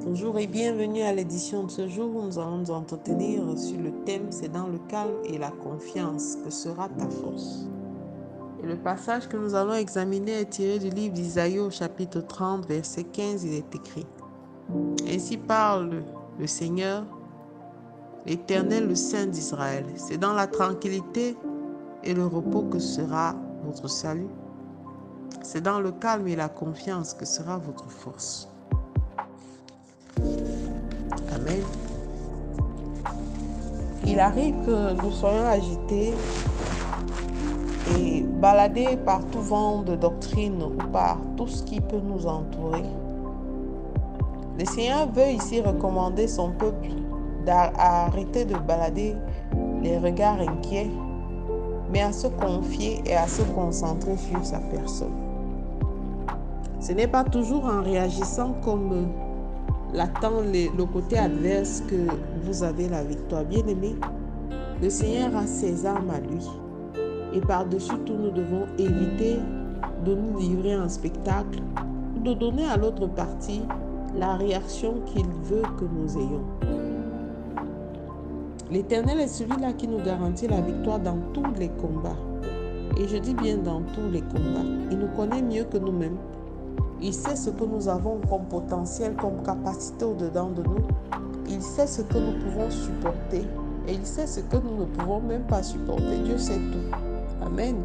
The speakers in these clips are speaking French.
Bonjour et bienvenue à l'édition de ce jour où nous allons nous entretenir sur le thème « C'est dans le calme et la confiance que sera ta force ». Et le passage que nous allons examiner est tiré du livre d'Isaïe au chapitre 30, verset 15. Il est écrit: Ainsi parle le Seigneur, l'Éternel, le Saint d'Israël. C'est dans la tranquillité et le repos que sera votre salut. C'est dans le calme et la confiance que sera votre force. Amen. Il arrive que nous soyons agités et baladés par tout vent de doctrine ou par tout ce qui peut nous entourer. Le Seigneur veut ici recommander son peuple d'arrêter de balader les regards inquiets, mais à se confier et à se concentrer sur sa personne. Ce n'est pas toujours en réagissant comme l'attend le côté adverse que vous avez la victoire. Bien-aimé, le Seigneur a ses armes à lui. Et par-dessus tout, nous devons éviter de nous livrer en spectacle ou de donner à l'autre partie la réaction qu'il veut que nous ayons. L'Éternel est celui-là qui nous garantit la victoire dans tous les combats. Et je dis bien dans tous les combats. Il nous connaît mieux que nous-mêmes. Il sait ce que nous avons comme potentiel, comme capacité au-dedans de nous. Il sait ce que nous pouvons supporter. Et il sait ce que nous ne pouvons même pas supporter. Dieu sait tout. Amen.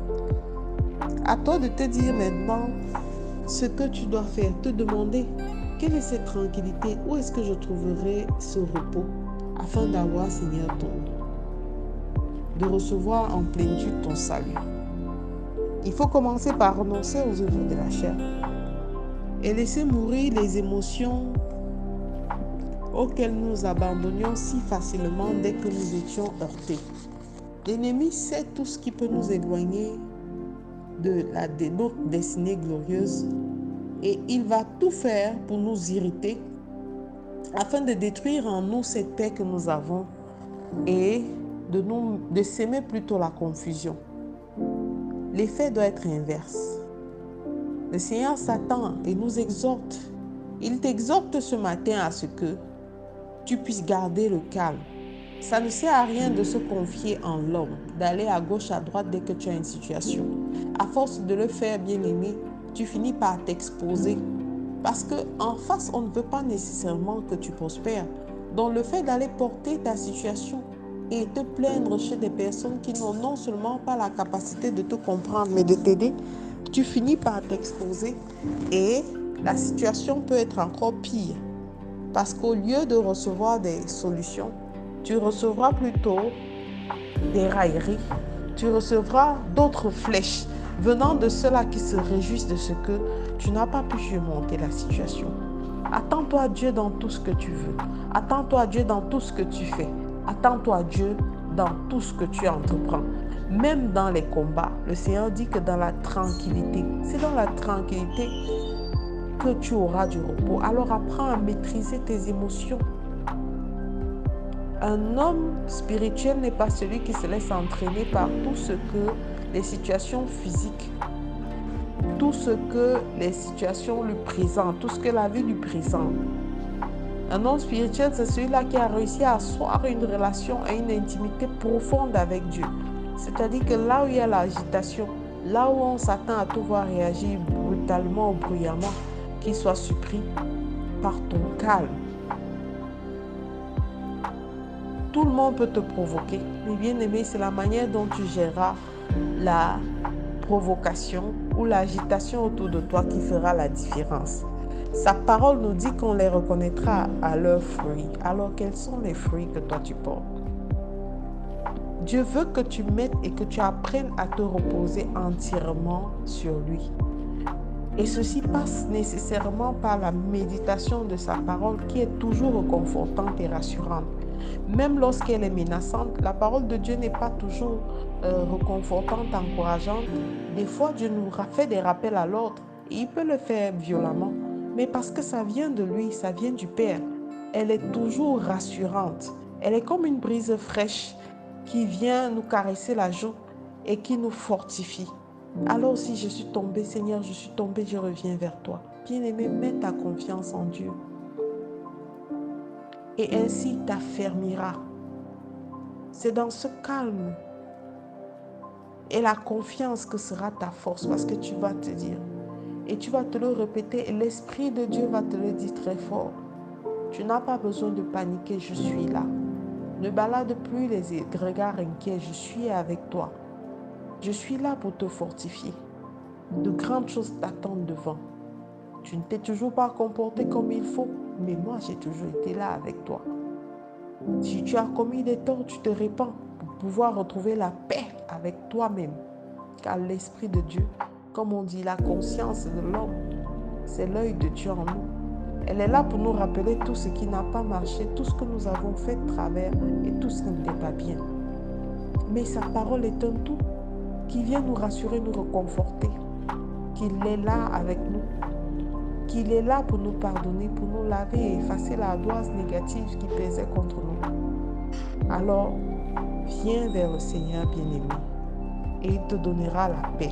À toi de te dire maintenant ce que tu dois faire. Te demander quelle est cette tranquillité. Où est-ce que je trouverai ce repos afin d'avoir, Seigneur, de recevoir en plénitude ton salut. Il faut commencer par renoncer aux œuvres de la chair et laisser mourir les émotions auxquelles nous abandonnions si facilement dès que nous étions heurtés. L'ennemi sait tout ce qui peut nous éloigner de notre destinée glorieuse et il va tout faire pour nous irriter afin de détruire en nous cette paix que nous avons et de s'aimer plutôt la confusion. L'effet doit être inverse. Le Seigneur s'attend et nous exhorte. Il t'exhorte ce matin à ce que tu puisses garder le calme. Ça ne sert à rien de se confier en l'homme, d'aller à gauche, à droite dès que tu as une situation. À force de le faire, bien-aimé, tu finis par t'exposer. Parce qu'en face, on ne veut pas nécessairement que tu prospères. Donc le fait d'aller porter ta situation et te plaindre chez des personnes qui n'ont non seulement pas la capacité de te comprendre, mais de t'aider, tu finis par t'exposer et la situation peut être encore pire. Parce qu'au lieu de recevoir des solutions, tu recevras plutôt des railleries, tu recevras d'autres flèches venant de ceux-là qui se réjouissent de ce que tu n'as pas pu surmonter la situation. Attends-toi à Dieu dans tout ce que tu veux. Attends-toi à Dieu dans tout ce que tu fais. Attends-toi à Dieu dans tout ce que tu entreprends. Même dans les combats, le Seigneur dit que dans la tranquillité, c'est dans la tranquillité que tu auras du repos. Alors apprends à maîtriser tes émotions. Un homme spirituel n'est pas celui qui se laisse entraîner par tout ce que les situations physiques, tout ce que les situations lui présentent, tout ce que la vie lui présente. Un homme spirituel, c'est celui-là qui a réussi à asseoir une relation et une intimité profonde avec Dieu. C'est-à-dire que là où il y a l'agitation, là où on s'attend à tout voir réagir brutalement ou bruyamment, qu'il soit surpris par ton calme. Tout le monde peut te provoquer, mais bien aimé, c'est la manière dont tu géreras la provocation ou l'agitation autour de toi qui fera la différence. Sa parole nous dit qu'on les reconnaîtra à leurs fruits. Alors quels sont les fruits que toi tu portes? Dieu veut que tu mettes et que tu apprennes à te reposer entièrement sur lui. Et ceci passe nécessairement par la méditation de sa parole qui est toujours réconfortante et rassurante. Même lorsqu'elle est menaçante, la parole de Dieu n'est pas toujours réconfortante, encourageante. Des fois, Dieu nous fait des rappels à l'ordre et il peut le faire violemment. Mais parce que ça vient de lui, ça vient du Père, elle est toujours rassurante. Elle est comme une brise fraîche qui vient nous caresser la joue et qui nous fortifie. Alors si je suis tombée, Seigneur, je suis tombée, je reviens vers toi. Bien-aimé, mets ta confiance en Dieu. et ainsi t'affermira. C'est dans ce calme et la confiance que sera ta force, parce que tu vas te dire, et tu vas te le répéter, et l'Esprit de Dieu va te le dire très fort. Tu n'as pas besoin de paniquer, je suis là. Ne balade plus les regards inquiets, je suis avec toi. Je suis là pour te fortifier. De grandes choses t'attendent devant. Tu ne t'es toujours pas comporté comme il faut, mais moi j'ai toujours été là avec toi. Si tu as commis des torts, tu te répands pour pouvoir retrouver la paix avec toi-même. Car l'Esprit de Dieu, comme on dit, la conscience de l'homme, c'est l'œil de Dieu en nous. Elle est là pour nous rappeler tout ce qui n'a pas marché, tout ce que nous avons fait de travers et tout ce qui n'était pas bien. Mais sa parole est un tout qui vient nous rassurer, nous réconforter, qu'il est là avec nous, qu'il est là pour nous pardonner, pour nous laver et effacer la l'ardoise négative qui pesait contre nous. Alors, viens vers le Seigneur bien-aimé et il te donnera la paix.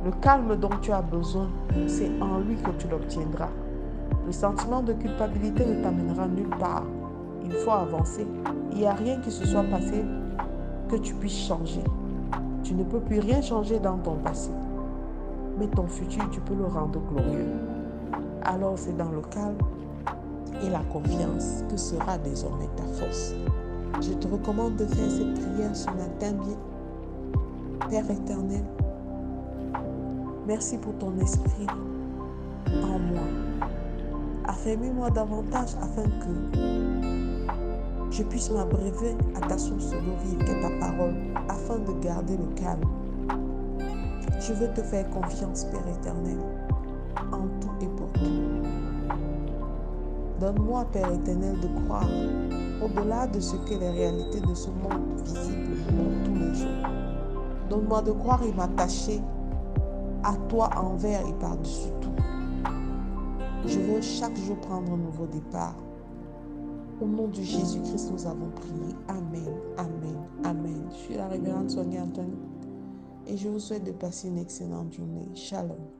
Le calme dont tu as besoin, c'est en lui que tu l'obtiendras. Le sentiment de culpabilité ne t'amènera nulle part. Il faut avancer. Il n'y a rien qui se soit passé que tu puisses changer. Tu ne peux plus rien changer dans ton passé. Mais ton futur, tu peux le rendre glorieux. Alors c'est dans le calme et la confiance que sera désormais ta force. Je te recommande de faire cette prière ce matin bien. Père éternel, merci pour ton esprit en moi. Affermis-moi davantage afin que je puisse m'abreuver à ta source d'eau vive qu'est ta parole, afin de garder le calme. Je veux te faire confiance, Père éternel, en tout et pour tout. Donne-moi, Père éternel, de croire au-delà de ce que les réalités de ce monde visible me montrent tous les jours. Donne-moi de croire et m'attacher à toi envers et par-dessus tout. Je veux chaque jour prendre un nouveau départ. Au nom de Jésus-Christ, nous avons prié. Amen, amen, amen. Je suis la révérende Sonia Anthony et je vous souhaite de passer une excellente journée. Shalom.